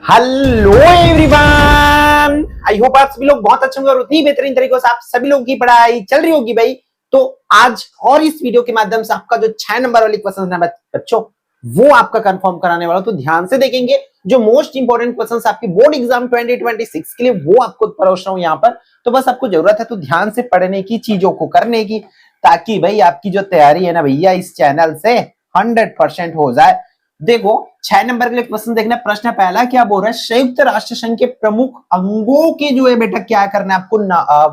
Hello everyone, I hope आप सभी लोग बहुत अच्छे होंगे और उतनी बेहतरीन तरीके से आप सभी लोगों की पढ़ाई चल रही होगी भाई। तो आज और इस वीडियो के माध्यम से आपका जो 6 नंबर वाली क्वेश्चन है बच्चों, वो आपका कंफर्म कराने वाला। तो ध्यान से देखेंगे, जो मोस्ट इंपोर्टेंट क्वेश्चन आपकी बोर्ड एग्जाम 2026 के लिए वो आपको परोस रहा हूं यहाँ पर। तो बस आपको जरूरत है तो ध्यान से पढ़ने की, चीजों को करने की, ताकि भाई आपकी जो तैयारी है ना भैया इस चैनल से 100% हो जाए। देखो 6 नंबर के लिए क्वेश्चन देखना। प्रश्न पहला क्या बोल रहा है, संयुक्त राष्ट्र संघ के प्रमुख अंगों के जो है बेटा क्या करना है आपको,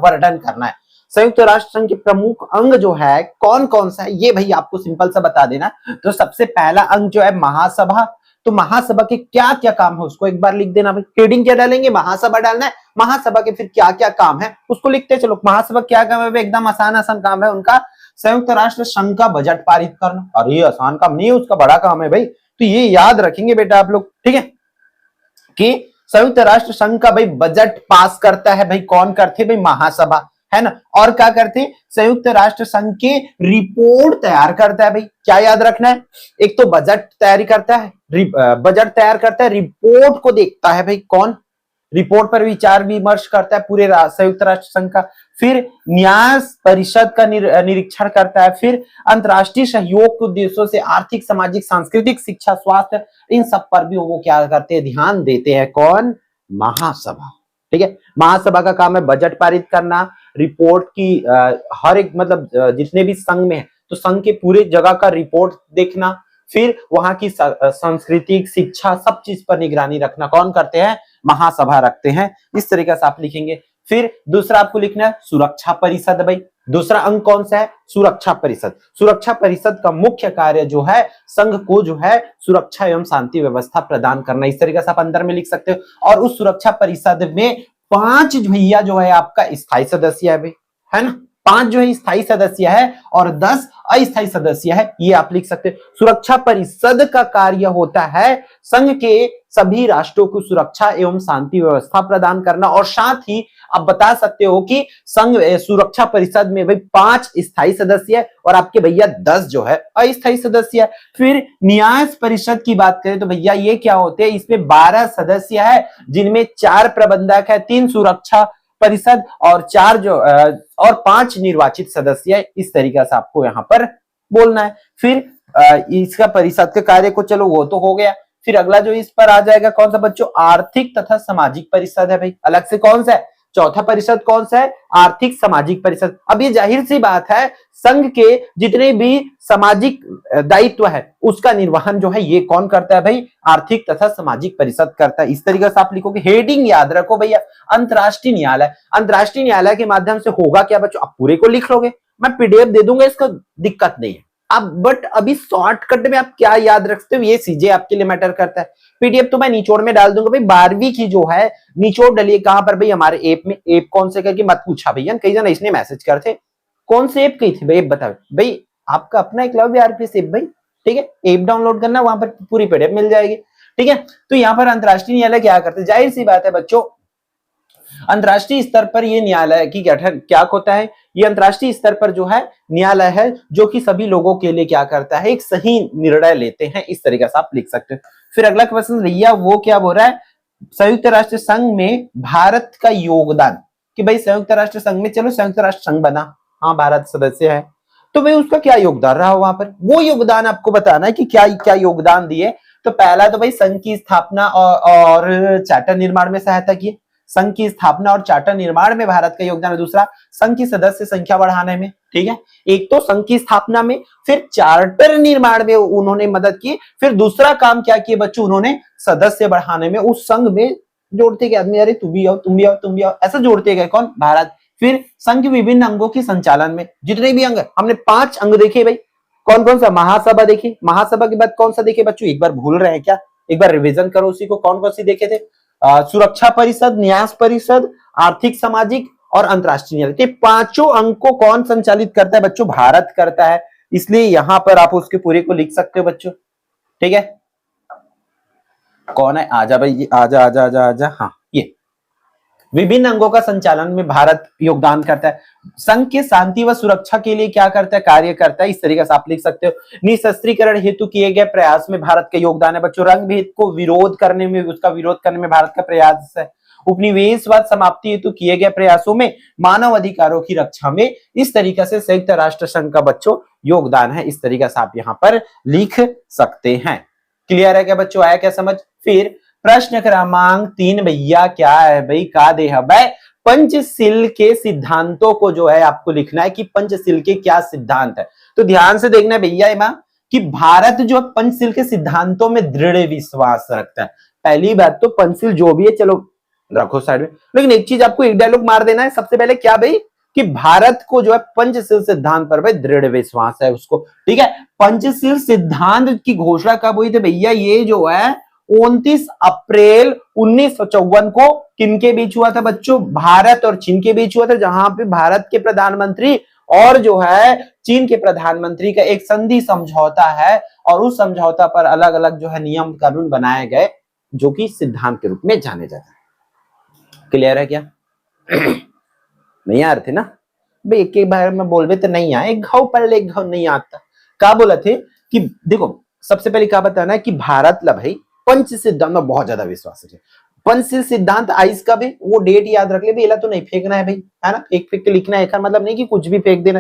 वर्णन करना है। संयुक्त राष्ट्र संघ के प्रमुख अंग जो है कौन कौन सा है ये भाई आपको सिंपल सा बता देना। तो सबसे पहला अंग जो है महासभा। तो महासभा के क्या क्या काम है उसको एक बार लिख देना भाई। हेडिंग क्या डालेंगे, महासभा डालना है। महासभा के फिर क्या क्या काम है उसको लिखते चलो। महासभा क्या काम है, एकदम आसान आसान काम है उनका। संयुक्त राष्ट्र संघ का बजट पारित करना। अरे आसान काम नहीं है, उसका बड़ा काम है भाई। तो ये याद रखेंगे बेटा आप लोग, ठीक है, कि संयुक्त राष्ट्र संघ का भाई बजट पास करता है भाई कौन करते भाई, महासभा, है ना। और क्या करते, संयुक्त राष्ट्र संघ की रिपोर्ट तैयार करता है भाई। क्या याद रखना है, एक तो बजट तैयारी करता है, बजट तैयार करता है, रिपोर्ट को देखता है भाई कौन, रिपोर्ट पर विचार विमर्श करता है पूरे संयुक्त राष्ट्र संघ का। फिर न्याय परिषद का निरीक्षण करता है। फिर अंतरराष्ट्रीय सहयोग के उद्देश्यों से आर्थिक, सामाजिक, सांस्कृतिक, शिक्षा, स्वास्थ्य, इन सब पर भी वो क्या करते हैं, ध्यान देते हैं कौन, महासभा। ठीक है, महासभा का काम है बजट पारित करना, रिपोर्ट की हर एक मतलब जितने भी संघ में है तो संघ के पूरे जगह का रिपोर्ट देखना। फिर वहां की सांस्कृतिक, शिक्षा, सब चीज पर निगरानी रखना कौन करते हैं, महासभा रखते हैं। इस तरीके से आप लिखेंगे। फिर दूसरा आपको लिखना है सुरक्षा परिषद भाई। दूसरा अंक कौन सा है, सुरक्षा परिषद। सुरक्षा परिषद का मुख्य कार्य जो है संघ को जो है सुरक्षा एवं शांति व्यवस्था प्रदान करना। इस तरीके से आप अंदर में लिख सकते हो। और उस सुरक्षा परिषद में 5 भैया जो है आपका स्थायी सदस्य है भाई, है ना। 5 जो है स्थायी सदस्य है और 10 अस्थायी सदस्य है, ये आप लिख सकते हो। सुरक्षा परिषद का कार्य होता है संघ के सभी राष्ट्रों को सुरक्षा एवं शांति व्यवस्था प्रदान करना। और साथ ही आप बता सकते हो कि संघ सुरक्षा परिषद में भाई 5 स्थायी सदस्य है और आपके भैया 10 जो है अस्थायी सदस्य है। फिर न्याय परिषद की बात करें तो भैया ये क्या होते हैं, इसमें 12 सदस्य है, जिनमें 4 प्रबंधक है, 3 सुरक्षा परिषद और 4 जो और 5 निर्वाचित सदस्य है। इस तरीके से आपको यहां पर बोलना है। फिर इसका परिषद के कार्य को चलो वो तो हो गया। फिर अगला जो इस पर आ जाएगा कौन सा बच्चों, आर्थिक तथा सामाजिक परिषद है भाई। अलग से कौन सा है, चौथा परिषद कौन सा है, आर्थिक सामाजिक परिषद। अब ये जाहिर सी बात है संघ के जितने भी सामाजिक दायित्व है उसका निर्वहन जो है ये कौन करता है भाई, आर्थिक तथा सामाजिक परिषद करता है। इस तरीके से आप लिखोगे। हेडिंग याद रखो भैया, अंतरराष्ट्रीय न्यायालय। अंतरराष्ट्रीय न्यायालय के माध्यम से होगा क्या बच्चों, आप पूरे को लिख लोगे, मैं पीडीएफ दे दूंगा, इसका दिक्कत नहीं है। अब बट अभी शॉर्टकट में आप क्या याद रखते हो ये चीजें आपके लिए मैटर करता है। पीडीएफ तो मैं निचोड़ में डाल दूंगा भाई। 12वीं की जो है निचोड़ डलिए कहां पर भाई, हमारे ऐप में। ऐप कौन से करके मत पूछा भैया, कई जन इसने मैसेज करते कौन से ऐप की थी भाई, बताओ भाई। आपका अपना एकलव्य आरपीएस ऐप भाई, ठीक है, ऐप डाउनलोड करना, वहां पर पूरी पीडीएफ मिल जाएगी, ठीक है। तो यहाँ पर अंतरराष्ट्रीय न्यायालय क्या करते हैं, जाहिर सी बात है बच्चों, अंतरराष्ट्रीय स्तर पर ये न्यायालय की गठन क्या होता है, ये अंतरराष्ट्रीय स्तर पर जो है न्यायालय है जो कि सभी लोगों के लिए क्या करता है, एक सही निर्णय लेते हैं। इस तरीके से आप लिख सकते हो। फिर अगला क्वेश्चन भैया वो क्या बोल रहा है, संयुक्त राष्ट्र संघ में भारत का योगदान। कि भाई संयुक्त राष्ट्र संघ में, चलो संयुक्त राष्ट्र संघ बना, हाँ भारत सदस्य है, तो भाई उसका क्या योगदान रहा वहां पर, वो योगदान आपको बताना है कि क्या क्या योगदान दिए। तो पहला तो भाई संघ की स्थापना और चार्टर निर्माण में सहायता की। संघ की स्थापना और चार्टर निर्माण में भारत का योगदान है। दूसरा संघ की सदस्य संख्या बढ़ाने में, ठीक है, एक तो संघ की स्थापना में, फिर चार्टर निर्माण में उन्होंने मदद की। फिर दूसरा काम क्या किए बच्चों, उन्होंने सदस्य बढ़ाने में उस संघ में जोड़ते गए आदमी, अरे तुम भी आओ, तुम भी आओ, तुम भी आओ, ऐसा जोड़ते गए कौन, भारत। फिर संघ के विभिन्न अंगों की संचालन में, जितने भी अंग हमने 5 अंग देखे भाई, कौन कौन सा, महासभा देखी, महासभा के बाद कौन सा देखे बच्चों, एक बार भूल रहे हैं क्या, एक बार रिवीजन करो उसी को, कौन कौन सी देखे थे, सुरक्षा परिषद, न्याय परिषद, आर्थिक सामाजिक और अंतरराष्ट्रीय न्यायालय। 5 अंग को कौन संचालित करता है बच्चों, भारत करता है। इसलिए यहां पर आप उसके पूरे को लिख सकते हो बच्चों, ठीक है। कौन है, आजा भाई, आजा आजा आजा आजा, हाँ ये विभिन्न अंगों का संचालन में भारत योगदान करता है। संघ के शांति व सुरक्षा के लिए क्या करता है, कार्य करता है। इस तरीके से आप लिख सकते हो। निशस्त्रीकरण हेतु किए गए प्रयास में भारत का योगदान है बच्चों। रंग भेद को विरोध करने में, उसका विरोध करने में भारत का प्रयास है। उपनिवेशवाद समाप्ति हेतु किए गए प्रयासों में, मानव अधिकारों की रक्षा में, इस तरीके से संयुक्त राष्ट्र संघ का बच्चों योगदान है। इस तरीके से आप यहाँ पर लिख सकते हैं। क्लियर है क्या बच्चों, आया क्या समझ। फिर प्रश्न क्रमांक 3 भैया क्या है भाई, का दे भाई पंचशील के सिद्धांतों को जो है आपको लिखना है कि पंचशील के क्या सिद्धांत है। तो ध्यान से देखना है भैया मां कि भारत जो पंचशील के सिद्धांतों में दृढ़ विश्वास रखता है। पहली बात तो पंचशील जो भी है चलो रखो साइड में, लेकिन एक चीज आपको एक डायलॉग मार देना है सबसे पहले, क्या भाई कि भारत को जो है पंचशील सिद्धांत पर भाई दृढ़ विश्वास है उसको। ठीक है, पंचशील सिद्धांत की घोषणा कब हुई थी भैया, ये जो है 29 अप्रैल 1954 को किनके बीच हुआ था बच्चों, भारत और चीन के बीच हुआ था, जहां पे भारत के प्रधानमंत्री और जो है चीन के प्रधानमंत्री का एक संधि समझौता है, और उस समझौता पर अलग अलग जो है नियम कानून बनाए गए जो कि सिद्धांत के रूप में जाने जाते हैं। क्लियर है क्या नहीं आ रहे थे ना भाई, एक एक बार में बोल रहे तो नहीं आए, एक घाव पढ़ ले एक घाव नहीं आता। क्या बोला थे कि देखो सबसे पहले क्या बताना है कि भारत ला भाई पंच सिद्धांत में बहुत ज्यादा विश्वास है। पंचशील सिद्धांत आइस का भी वो डेट याद रख ले भाई, तो नहीं फेंकना है भाई, है ना, एक फेंक के लिखना है, इसका मतलब नहीं कि कुछ भी फेंक देना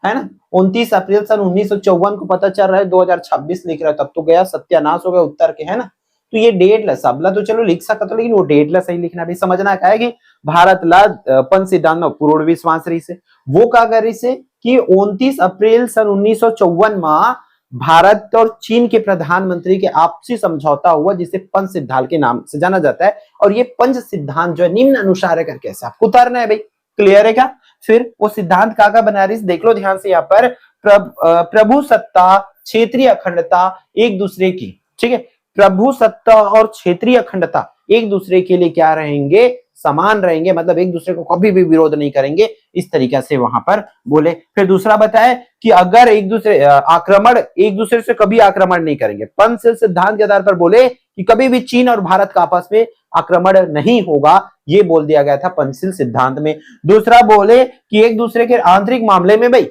है ना। 29 अप्रैल सन 1954 को पता चल रहा है 2026 लिख रहा है, तब तो गया सत्यानाश हो गया उत्तर के, है ना। तो ये डेट ला सबला तो चलो लिख सकता, लेकिन वो डेट ला सही लिखना भी समझना है कि भारत ला पंच सिद्धांत में पूर्ण विश्वास रही से वो का करी से कि 29 अप्रैल सन 1954 में भारत और चीन के प्रधानमंत्री के आपसी समझौता हुआ जिसे पंच सिद्धांत के नाम से जाना जाता है। और ये पंच सिद्धांत जो है निम्न अनुसार है करके ऐसे आपको उतारना है भाई। क्लियर है क्या। फिर वो सिद्धांत का बना रही देख लो ध्यान से, यहाँ पर प्रभु सत्ता क्षेत्रीय अखंडता एक दूसरे की, ठीक है, प्रभु सत्ता और क्षेत्रीय अखंडता एक दूसरे के लिए क्या रहेंगे, समान रहेंगे, मतलब एक दूसरे को कभी भी विरोध नहीं करेंगे, इस तरीके से वहां पर बोले। फिर दूसरा बताए कि अगर एक दूसरे से कभी आक्रमण नहीं करेंगे। पंचशील सिद्धांत के आधार पर बोले कि कभी भी चीन और भारत का आपस में आक्रमण नहीं होगा, ये बोल दिया गया था पंचशील सिद्धांत में। दूसरा बोले कि एक दूसरे के आंतरिक मामले में भाई,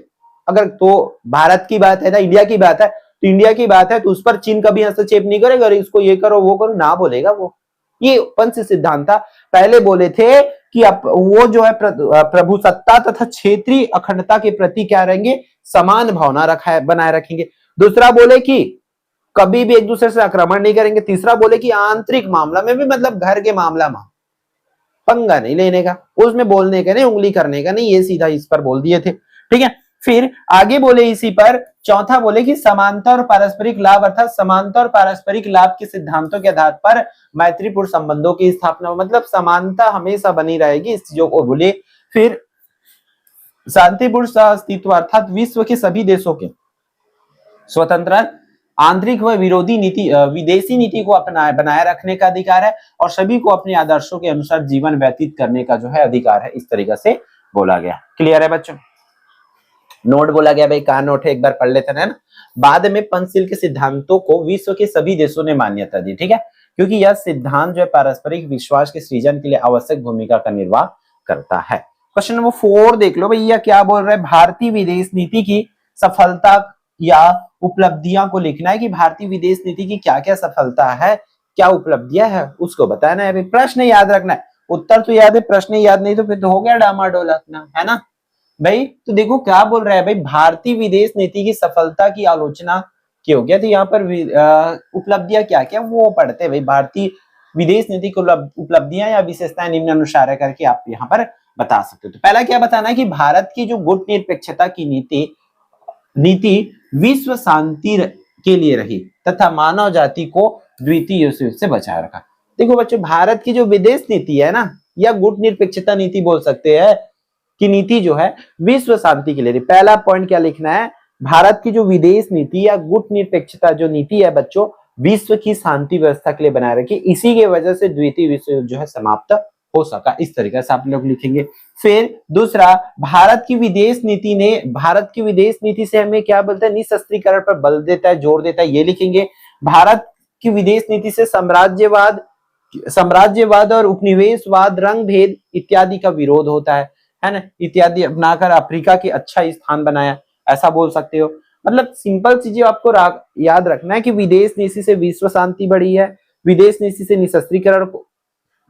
अगर तो भारत की बात है ना, इंडिया की बात है, तो इंडिया की बात है तो उस पर चीन कभी हस्तक्षेप नहीं करेगा, इसको ये करो वो करो ना बोलेगा वो। ये पंचशील सिद्धांत था। पहले बोले थे कि वो जो है प्रभु सत्ता तथा क्षेत्रीय अखंडता के प्रति क्या रहेंगे, समान भावना बनाए रखेंगे। दूसरा बोले कि कभी भी एक दूसरे से आक्रमण नहीं करेंगे। तीसरा बोले कि आंतरिक मामला में भी, मतलब घर के मामला में पंगा नहीं लेने का, उसमें बोलने का नहीं, उंगली करने का नहीं, ये सीधा इस पर बोल दिए थे। ठीक है, फिर आगे बोले इसी पर चौथा बोले कि समानता और पारस्परिक लाभ, अर्थात समानता और पारस्परिक लाभ के सिद्धांतों के आधार पर मैत्रीपूर्ण संबंधों की स्थापना, मतलब समानता हमेशा बनी रहेगी इस चीजों को बोले। फिर शांतिपूर्ण सह अस्तित्व, अर्थात विश्व के सभी देशों के स्वतंत्र आंतरिक व विरोधी नीति विदेशी नीति को बनाए रखने का अधिकार है, और सभी को अपने आदर्शों के अनुसार जीवन व्यतीत करने का जो है अधिकार है, इस तरीके से बोला गया। क्लियर है बच्चों। नोट बोला गया भाई, कहा नोट है एक बार पढ़ लेते हैं ना। बाद में पंचशील के सिद्धांतों को विश्व के सभी देशों ने मान्यता दी, ठीक है, क्योंकि यह सिद्धांत जो है पारस्परिक विश्वास के सृजन के लिए आवश्यक भूमिका का निर्वाह करता है। क्वेश्चन नंबर 4 देख लो भैया, क्या बोल रहे हैं, भारतीय विदेश नीति की सफलता या उपलब्धियां को लिखना है कि भारतीय विदेश नीति की क्या क्या सफलता है, क्या उपलब्धियां है, उसको बताना है। प्रश्न याद रखना है, उत्तर तो याद है, प्रश्न याद नहीं तो फिर तो हो गया डामाडोल अपना, है ना भाई। तो देखो क्या बोल रहा है भाई, भारतीय विदेश नीति की सफलता की आलोचना की हो गया, तो यहाँ पर उपलब्धियां क्या क्या वो पढ़ते हैं भाई। भारतीय विदेश नीति की उपलब्धियां या विशेषताएं निम्न अनुसार करके आप यहाँ पर बता सकते हो। तो पहला क्या बताना है कि भारत की जो गुट निरपेक्षता की नीति विश्व शांति के लिए रही तथा मानव जाति को द्वितीय विश्व युद्ध से बचाए रखा। देखो बच्चों, भारत की जो विदेश नीति है ना, या गुट निरपेक्षता नीति बोल सकते हैं कि नीति जो है विश्व शांति के लिए रही। पहला पॉइंट क्या लिखना है, भारत की जो विदेश नीति या गुट निरपेक्षता जो नीति है बच्चों, विश्व की शांति व्यवस्था के लिए बनाए रखी, इसी के वजह से द्वितीय विश्व युद्ध जो है समाप्त हो सका, इस तरीके से आप लोग लिखेंगे। फिर दूसरा, भारत की विदेश नीति से हमें क्या बोलते हैं, निशस्त्रीकरण पर बल देता है, जोर देता है, ये लिखेंगे। भारत की विदेश नीति से साम्राज्यवाद साम्राज्यवाद और उपनिवेशवाद, रंग भेद इत्यादि का विरोध होता है ना, इत्यादि अपनाकर अफ्रीका की अच्छा स्थान बनाया, ऐसा बोल सकते हो। मतलब सिंपल चीजें आपको याद रखना है कि विदेश नीति से विश्व शांति बढ़ी है, विदेश नीति से निशस्त्रीकरण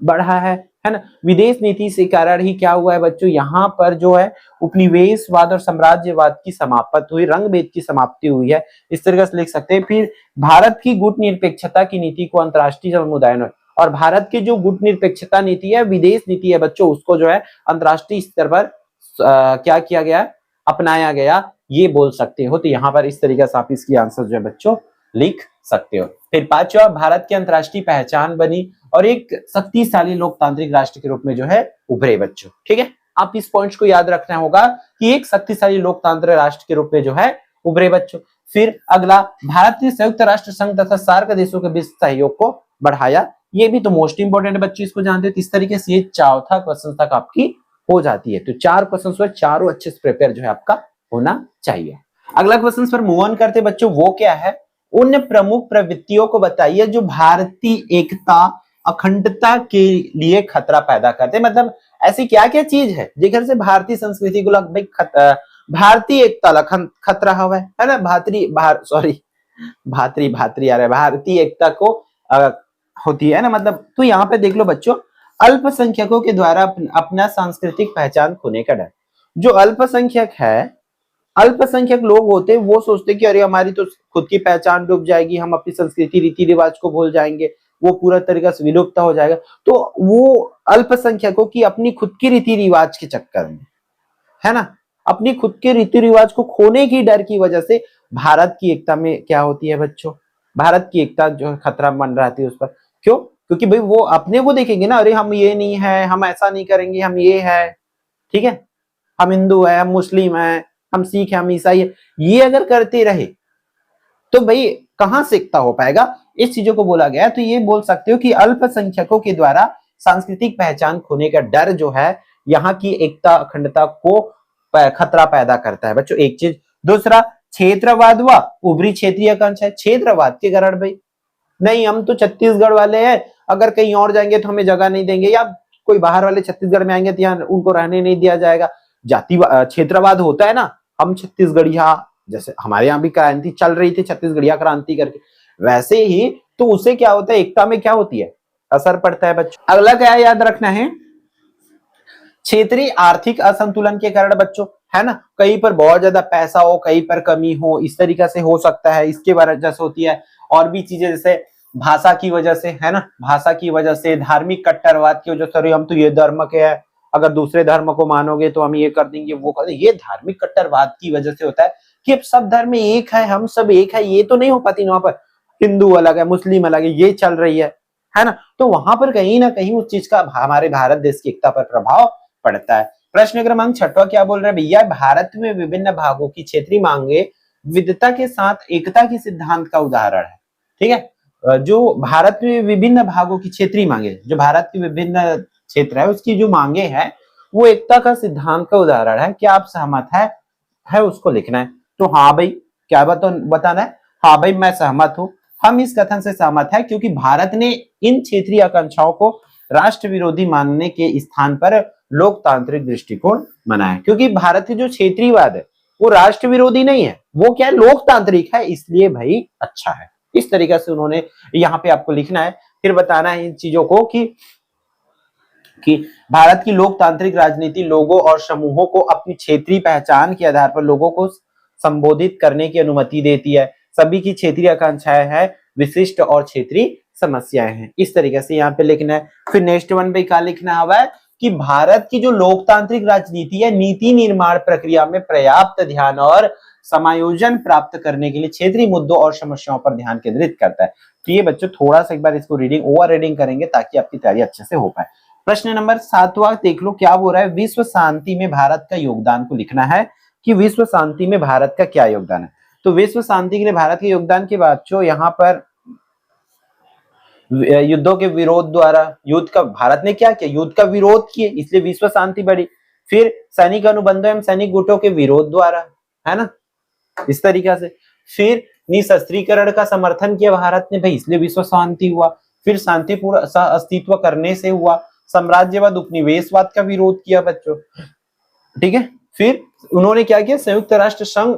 बढ़ा है ना। विदेश नीति से कारण ही क्या हुआ है बच्चों, यहाँ पर जो है उपनिवेशवाद और साम्राज्यवाद की समाप्ति हुई, रंग भेद की समाप्ति हुई है, इस तरह से लिख सकते हैं। फिर भारत की गुट निरपेक्षता की नीति को अंतर्राष्ट्रीय समुदाय ने, और भारत की जो गुट निरपेक्षता नीति है, विदेश नीति है बच्चों, उसको जो है अंतर्राष्ट्रीय स्तर पर क्या किया गया, अपनाया गया, ये बोल सकते हो। तो यहाँ पर इस तरीके से आप इसकी आंसर जो है बच्चों लिख सकते हो। फिर पांचवा, भारत की अंतर्राष्ट्रीय पहचान बनी और एक शक्तिशाली लोकतांत्रिक राष्ट्र के रूप में जो है उभरे बच्चों। ठीक है, आप इस पॉइंट्स को याद रखना होगा कि एक शक्तिशाली लोकतांत्रिक राष्ट्र के रूप में जो है उभरे बच्चों। फिर अगला, भारत ने संयुक्त राष्ट्र संघ तथा सार्क देशों के बीच सहयोग को बढ़ाया, ये भी तो मोस्ट इंपोर्टेंट है बच्चों, इसको जानते हो। इस तरीके से ये चौथा क्वेश्चन तक आपकी हो जाती है। तो 4 क्वेश्चन हुए, चारों अच्छे से प्रिपेयर जो है आपका होना चाहिए। अगला क्वेश्चन पर मूव ऑन करते बच्चों, वो क्या है, उन प्रमुख प्रवृत्तियों को बताइए जो भारतीय एकता अखंडता के लिए खतरा पैदा करते हैं। मतलब ऐसी क्या क्या चीज है जेकर से भारतीय संस्कृति को लगभग भारतीय एकता खतरा हुआ है ना, भारतीय एकता को होती है ना, मतलब। तो यहाँ पे देख लो बच्चों, अल्पसंख्यकों के द्वारा अपना सांस्कृतिक पहचान खोने का डर। जो अल्पसंख्यक लोग होते हैं वो सोचते कि अरे हमारी तो खुद की पहचान डूब जाएगी, हम अपनी संस्कृति रीति रिवाज को भूल जाएंगे, वो पूरा तरीका से विलुप्त हो जाएगा। तो वो अल्पसंख्यकों की अपनी खुद की रीति रिवाज के चक्कर में, है ना, अपनी खुद के रीति रिवाज को खोने की डर की वजह से भारत की एकता में क्या होती है बच्चों, भारत की एकता जो खतरा बन रहती है उस पर। क्यों? क्योंकि भाई वो अपने को देखेंगे ना, अरे हम ये नहीं है, हम ऐसा नहीं करेंगे, हम ये है, ठीक है, हम हिंदू है, हम मुस्लिम है, हम सिख है, हम ईसाई है, ये अगर करते रहे तो भाई कहां से एकता हो पाएगा। इस चीजों को बोला गया। तो ये बोल सकते हो कि अल्पसंख्यकों के द्वारा सांस्कृतिक पहचान खोने का डर जो है यहाँ की एकता अखंडता को खतरा पैदा करता है बच्चों, एक चीज। दूसरा, क्षेत्रवाद व उभरी क्षेत्रीय आकांक्षा है। क्षेत्रवाद के कारण भाई नहीं, हम तो छत्तीसगढ़ वाले हैं, अगर कहीं और जाएंगे तो हमें जगह नहीं देंगे, या कोई बाहर वाले छत्तीसगढ़ में आएंगे तो यहाँ उनको रहने नहीं दिया जाएगा। जाति क्षेत्रवाद होता है ना, हम छत्तीसगढ़िया, जैसे हमारे यहाँ भी क्रांति चल रही थी, छत्तीसगढ़िया क्रांति करके, वैसे ही तो उससे क्या होता है, एकता में क्या होती है, असर पड़ता है बच्चों। अगला क्या याद रखना है, क्षेत्रीय आर्थिक असंतुलन के कारण बच्चों, है ना, कहीं पर बहुत ज्यादा पैसा हो, कहीं पर कमी हो, इस तरीके से हो सकता है, इसके वजह से होती है। और भी चीजें जैसे भाषा की वजह से, है ना, भाषा की वजह से, धार्मिक कट्टरवाद की वजह से, अरे हम तो ये धर्म के हैं, अगर दूसरे धर्म को मानोगे तो हम ये कर देंगे, वो कर देंगे, ये धार्मिक कट्टरवाद की वजह से होता है कि अब सब धर्म एक है, हम सब एक है, ये तो नहीं हो पाती ना, वहां पर हिंदू अलग है, मुस्लिम अलग है, ये चल रही है ना। तो वहां पर कहीं ना कहीं उस चीज का हमारे भारत देश की एकता पर प्रभाव पड़ता है। प्रश्न क्रमांक 6 क्या बोल रहे हैं भैया, भारत में विभिन्न भागों की क्षेत्रीय मांगे विविधता के साथ एकता के सिद्धांत का उदाहरण है। ठीक है, जो भारत में विभिन्न भागों की क्षेत्रीय मांगे, जो भारत की विभिन्न क्षेत्र है उसकी जो मांगे हैं वो एकता का सिद्धांत का उदाहरण है। क्या आप सहमत है उसको लिखना है। तो हाँ भाई, क्या बताना है, हाँ भाई मैं सहमत हूं, हम इस कथन से सहमत है क्योंकि भारत ने इन क्षेत्रीय आकांक्षाओं को राष्ट्र विरोधी मानने के स्थान पर लोकतांत्रिक दृष्टिकोण बनाया। क्योंकि भारत की जो क्षेत्रीयवाद है वो राष्ट्र विरोधी नहीं है, वो क्या है, लोकतांत्रिक है, इसलिए भाई अच्छा है। इस तरीके से उन्होंने यहाँ पे आपको लिखना है। फिर बताना है इन चीजों को कि भारत की लोकतांत्रिक राजनीति लोगों और समूहों को अपनी क्षेत्रीय पहचान के आधार पर लोगों को संबोधित करने की अनुमति देती है। सभी की क्षेत्रीय आकांक्षाएं हैं, विशिष्ट और क्षेत्रीय समस्याएं हैं। इस तरीके से यहाँ पे लिखना है। फिर नेक्स्ट वन पे क्या लिखना हुआ है कि भारत की जो लोकतांत्रिक राजनीति है नीति निर्माण प्रक्रिया में पर्याप्त ध्यान और समायोजन प्राप्त करने के लिए क्षेत्रीय मुद्दों और समस्याओं पर ध्यान केंद्रित करता है। तो ये बच्चों थोड़ा सा एक बार इसको ओवर रीडिंग करेंगे ताकि आपकी तैयारी अच्छे से हो पाए। प्रश्न नंबर 7वां देख लो क्या बोल रहा है, विश्व शांति में भारत का योगदान को लिखना है कि विश्व शांति में भारत का क्या योगदान है। तो विश्व शांति के लिए भारत के योगदान के बाद जो यहाँ पर युद्धों के विरोध द्वारा, युद्ध का भारत ने क्या किया, युद्ध का विरोध किए, इसलिए विश्व शांति बढ़ी। फिर सैनिक अनुबंधों एवं सैनिक गुटों के विरोध द्वारा, है ना, इस तरीका से। फिर निशस्त्रीकरण का समर्थन किया भारत ने भाई, इसलिए विश्व शांति हुआ। फिर शांतिपूर्ण सह अस्तित्व करने से हुआ। साम्राज्यवाद उपनिवेशवाद का विरोध किया बच्चों, ठीक है। फिर उन्होंने क्या किया, संयुक्त राष्ट्र संघ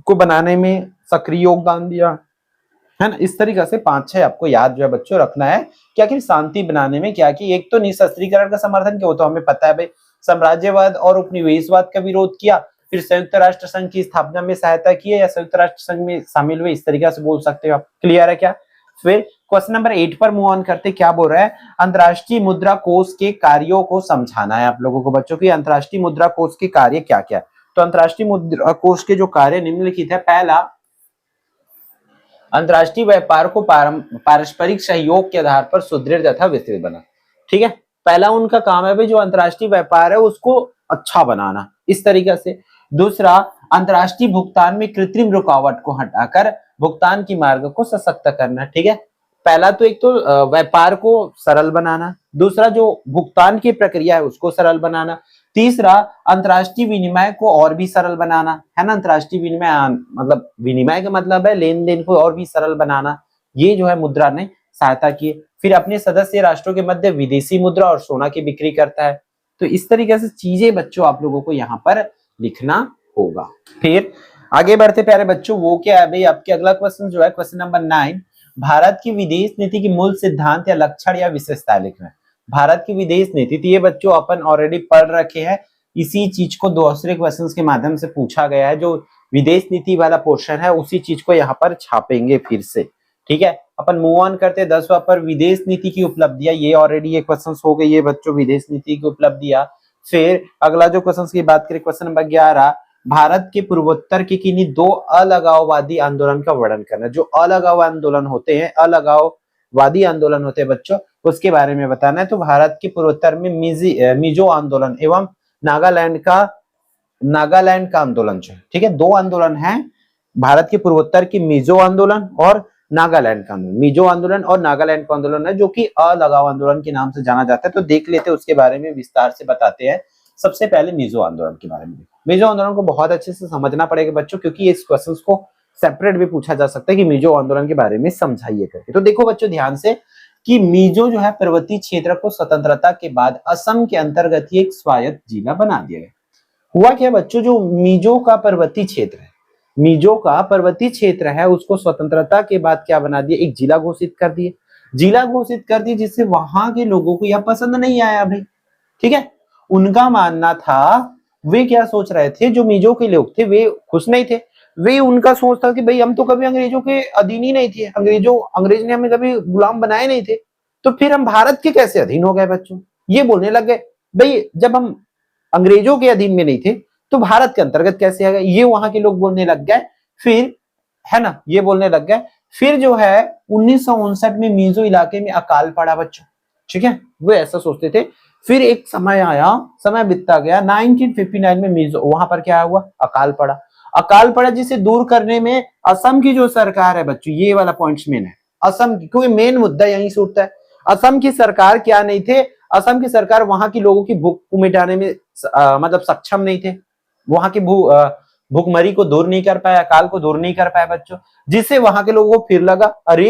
को बनाने में सक्रिय योगदान दिया, है ना। इस तरीके से 5-6 आपको याद जो है बच्चों रखना है क्या कि शांति बनाने में क्या कि एक तो निशस्त्रीकरण का समर्थन किया, तो हमें पता है भाई। साम्राज्यवाद और उपनिवेशवाद का विरोध किया, फिर संयुक्त राष्ट्र संघ की स्थापना में सहायता की या संयुक्त राष्ट्र संघ में शामिल हुए, इस तरीके से बोल सकते हो आप। क्लियर है क्या। फिर क्वेश्चन नंबर 8 पर मूव ऑन करते, क्या बोल रहा है, अंतरराष्ट्रीय मुद्रा कोष के कार्यों को समझाना है आप लोगों को बच्चों की। अंतरराष्ट्रीय मुद्रा कोष के कार्य क्या क्या, तो अंतरराष्ट्रीय मुद्रा कोष के जो कार्य निम्नलिखित है। पहला, अंतरराष्ट्रीय व्यापार को पारस्परिक सहयोग के आधार पर सुदृढ़ तथा विस्तृत बना, ठीक है। पहला उनका काम है भाई जो अंतरराष्ट्रीय व्यापार है उसको अच्छा बनाना, इस तरीके से। दूसरा, अंतरराष्ट्रीय भुगतान में कृत्रिम रुकावट को हटाकर भुगतान की मार्ग को सशक्त करना, ठीक है। पहला तो एक तो व्यापार को सरल बनाना, दूसरा जो भुगतान की प्रक्रिया है उसको सरल बनाना, तीसरा अंतरराष्ट्रीय विनिमय को और भी सरल बनाना, है ना। अंतरराष्ट्रीय विनिमय मतलब विनिमय का मतलब है लेन देन को और भी सरल बनाना, ये जो है मुद्रा ने सहायता की। फिर अपने सदस्य राष्ट्रों के मध्य विदेशी मुद्रा और सोना की बिक्री करता है। तो इस तरीके से चीजें बच्चों आप लोगों को यहाँ पर लिखना होगा। फिर आगे बढ़ते प्यारे बच्चों, वो क्या है भाई, आपके अगला क्वेश्चन जो है क्वेश्चन नंबर 9, भारत की विदेश नीति की मूल सिद्धांत या लक्षण या विशेषताएं लिखना है। भारत की विदेश नीति, तो ये बच्चों अपन ऑलरेडी पढ़ रखे हैं, इसी चीज को दूसरे क्वेश्चंस के माध्यम से पूछा गया है। जो विदेश नीति वाला पोर्शन है उसी चीज को यहाँ पर छापेंगे फिर से, ठीक है। अपन मूव ऑन करते 10वां पर, विदेश नीति की उपलब्धियां, ये ऑलरेडी ये क्वेश्चंस हो गए ये बच्चों, विदेश नीति की उपलब्धियां। फिर अगला जो क्वेश्चन की बात करें क्वेश्चन नंबर 11, भारत के पूर्वोत्तर के किन्हीं 2 अलगाववादी आंदोलन का वर्णन करना। जो अलगाव आंदोलन होते हैं, अलगाववादी आंदोलन होते हैं बच्चों, उसके बारे में बताना है। तो भारत के पूर्वोत्तर में मिजो आंदोलन एवं नागालैंड का आंदोलन जो है, ठीक है। 2 आंदोलन है भारत के पूर्वोत्तर की, मिजो आंदोलन और नागालैंड का आंदोलन। मिजो आंदोलन और नागालैंड का आंदोलन है जो कि अलगाव आंदोलन के नाम से जाना जाता है। तो देख लेते हैं उसके बारे में, विस्तार से बताते हैं। सबसे पहले मिजो आंदोलन के बारे में। मिजो आंदोलन को बहुत अच्छे से समझना पड़ेगा बच्चों, क्योंकि इस क्वेश्चन को सेपरेट भी पूछा जा सकता है कि मिजो आंदोलन के बारे में समझाइए करके। तो देखो बच्चों ध्यान से कि मिजो जो है पर्वतीय क्षेत्र को स्वतंत्रता के बाद असम के अंतर्गत ही एक स्वायत्त जिला बना दिया गया। हुआ क्या बच्चों, जो मिजो का पर्वतीय क्षेत्र है, मिजो का पर्वतीय क्षेत्र है, उसको स्वतंत्रता के बाद क्या बना दिया, एक जिला घोषित कर दिए। जिला घोषित कर दिए जिससे वहां के लोगों को यह पसंद नहीं आया भाई, ठीक है। उनका मानना था, वे क्या सोच रहे थे, जो मिजो के लोग थे वे खुश नहीं थे। वे उनका सोच था कि भाई हम तो कभी अंग्रेजों के अधीन ही नहीं थे, अंग्रेज ने हमें कभी गुलाम बनाए नहीं थे, तो फिर हम भारत के कैसे अधीन हो गए बच्चों। ये बोलने लग गए भाई जब हम अंग्रेजों के अधीन में नहीं थे तो भारत के अंतर्गत कैसे आ गए, ये वहां के लोग बोलने लग गए। फिर है ना, ये बोलने लग गए। फिर जो है 1959 में मिजो इलाके में अकाल पड़ा बच्चों, ठीक है। वो ऐसा सोचते थे। फिर एक समय आया, समय बीतता गया, 1959 में मिजो वहां पर क्या हुआ, अकाल पड़ा। अकाल पड़ा जिसे दूर करने में असम की जो सरकार है बच्चों, ये वाला पॉइंट्स मेन है असम की, क्योंकि मेन मुद्दा यहीं से उठता है। असम की सरकार क्या नहीं थे, असम की सरकार वहां की लोगों की भूख को मिटाने में मतलब सक्षम नहीं थे। वहां की भूखमरी को दूर नहीं कर पाया, अकाल को दूर नहीं कर पाया बच्चों, जिससे वहां के लोगों को फिर लगा अरे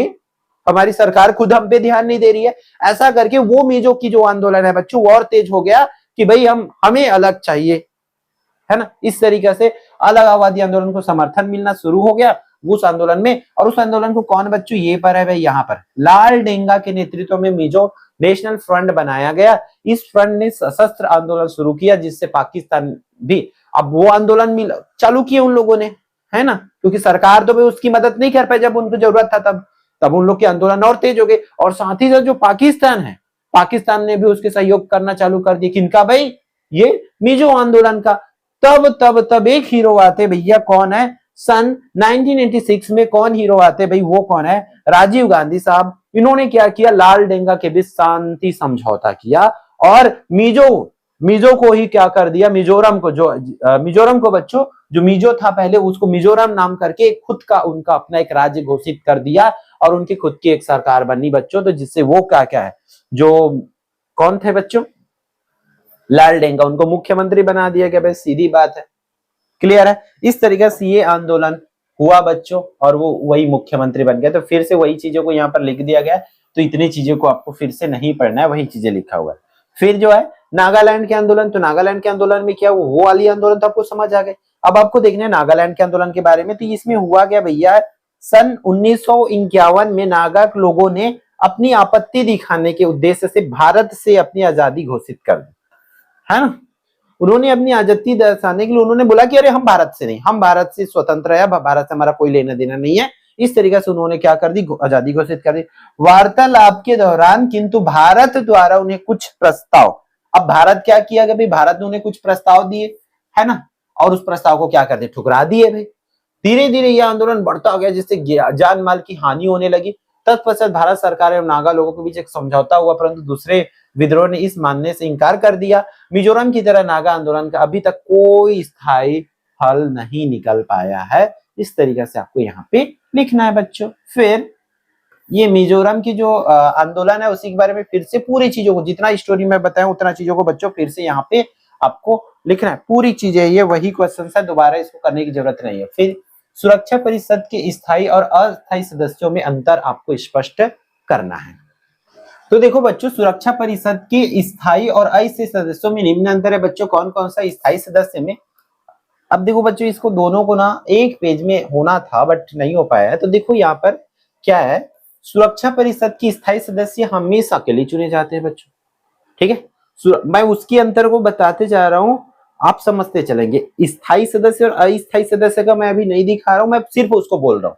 हमारी सरकार खुद हम पे ध्यान नहीं दे रही है। ऐसा करके वो मिजो की जो आंदोलन है बच्चों वो और तेज हो गया कि भाई हमें अलग चाहिए, है ना। इस तरीके से अलगाववादी आंदोलन को समर्थन मिलना शुरू हो गया उस आंदोलन में। और उस आंदोलन को कौन बच्चों, ये पर है भाई यहाँ पर, लाल डेंगा के नेतृत्व में मिजो नेशनल फ्रंट बनाया गया। इस फ्रंट ने सशस्त्र आंदोलन शुरू किया जिससे पाकिस्तान भी, अब वो आंदोलन चालू किए उन लोगों ने, है ना, क्योंकि सरकार तो भाई उसकी मदद नहीं कर पाई जब उनको जरूरत था, तब उन लोग के आंदोलन और तेज हो गए। और साथ ही साथ जो पाकिस्तान है, पाकिस्तान ने भी उसके सहयोग करना चालू कर दिया। किनका भाई, ये मिजो आंदोलन का। तब एक हीरो आते भैया, कौन है, सन 1986 में कौन हीरो आते भाई, वो कौन है, राजीव गांधी साहब। इन्होंने क्या किया, लाल डेंगा के बीच शांति समझौता किया और मिजो को ही क्या कर दिया, मिजोरम को बच्चों, जो मिजो था पहले उसको मिजोरम नाम करके खुद का उनका अपना एक राज्य घोषित कर दिया और उनकी खुद की एक सरकार बनी बच्चों। तो जिससे वो क्या है, जो कौन थे बच्चों, लाल डेंगा, उनको मुख्यमंत्री बना दिया गया। भाई सीधी बात है, क्लियर है। इस तरीके से ये आंदोलन हुआ बच्चों और वो वही मुख्यमंत्री बन गया। तो फिर से वही चीजों को यहाँ पर लिख दिया गया। तो इतनी चीजों को आपको फिर से नहीं पढ़ना है, वही चीजें लिखा हुआ है। फिर जो है नागालैंड के आंदोलन, तो नागालैंड के आंदोलन में क्या वो वाली आंदोलन तो आपको समझ आ गए। अब आपको देखना है नागालैंड के आंदोलन के बारे में। तो इसमें हुआ क्या भैया, सन 1951 में नागा लोगों ने अपनी आपत्ति दिखाने के उद्देश्य से भारत से अपनी आजादी घोषित कर दी, है ना। उन्होंने अपनी आजादी दर्शाने के लिए उन्होंने बोला कि अरे हम भारत से नहीं, हम भारत से स्वतंत्र है, भारत से हमारा कोई लेना देना नहीं है। इस तरीके से उन्होंने क्या कर दी, आजादी घोषित कर दी। वार्तालाप के दौरान किंतु भारत द्वारा उन्हें कुछ प्रस्ताव, अब भारत क्या किया कि भाई भारत ने उन्हें कुछ प्रस्ताव दिए, है ना, और उस प्रस्ताव को क्या कर दिया, ठुकरा दिए भाई। धीरे धीरे यह आंदोलन बढ़ता गया, जिससे जान माल की हानि होने लगी। तत्पश्चात भारत सरकार और नागा लोगों के बीच एक समझौता हुआ, परंतु दूसरे विद्रोह ने इस मानने से इनकार कर दिया। मिजोरम की तरह नागा आंदोलन का अभी तक कोई स्थायी हल नहीं निकल पाया है। इस तरीके से आपको यहाँ पे लिखना है बच्चों। फिर ये मिजोरम की जो आंदोलन है उसी के बारे में फिर से पूरी चीजों को, जितना स्टोरी में बताया उतना चीजों को बच्चों फिर से यहाँ पे आपको लिखना है। पूरी चीजें ये वही क्वेश्चन है, दोबारा इसको करने की जरूरत नहीं है। फिर सुरक्षा परिषद के स्थायी और अस्थायी सदस्यों में अंतर आपको स्पष्ट करना है। तो देखो बच्चों, सुरक्षा परिषद के स्थायी और अस्थायी सदस्यों में निम्न अंतर है बच्चों। कौन कौन सा स्थायी सदस्य में, अब देखो बच्चों इसको दोनों को ना एक पेज में होना था बट नहीं हो पाया है। तो देखो यहाँ पर क्या है, सुरक्षा परिषद की स्थायी सदस्य हमेशा के लिए चुने जाते हैं बच्चों, ठीक है। मैं उसके अंतर को बताते जा रहा हूं, आप समझते चलेंगे। स्थायी सदस्य और अस्थायी सदस्य का मैं अभी नहीं दिखा रहा हूं, मैं सिर्फ उसको बोल रहा हूं।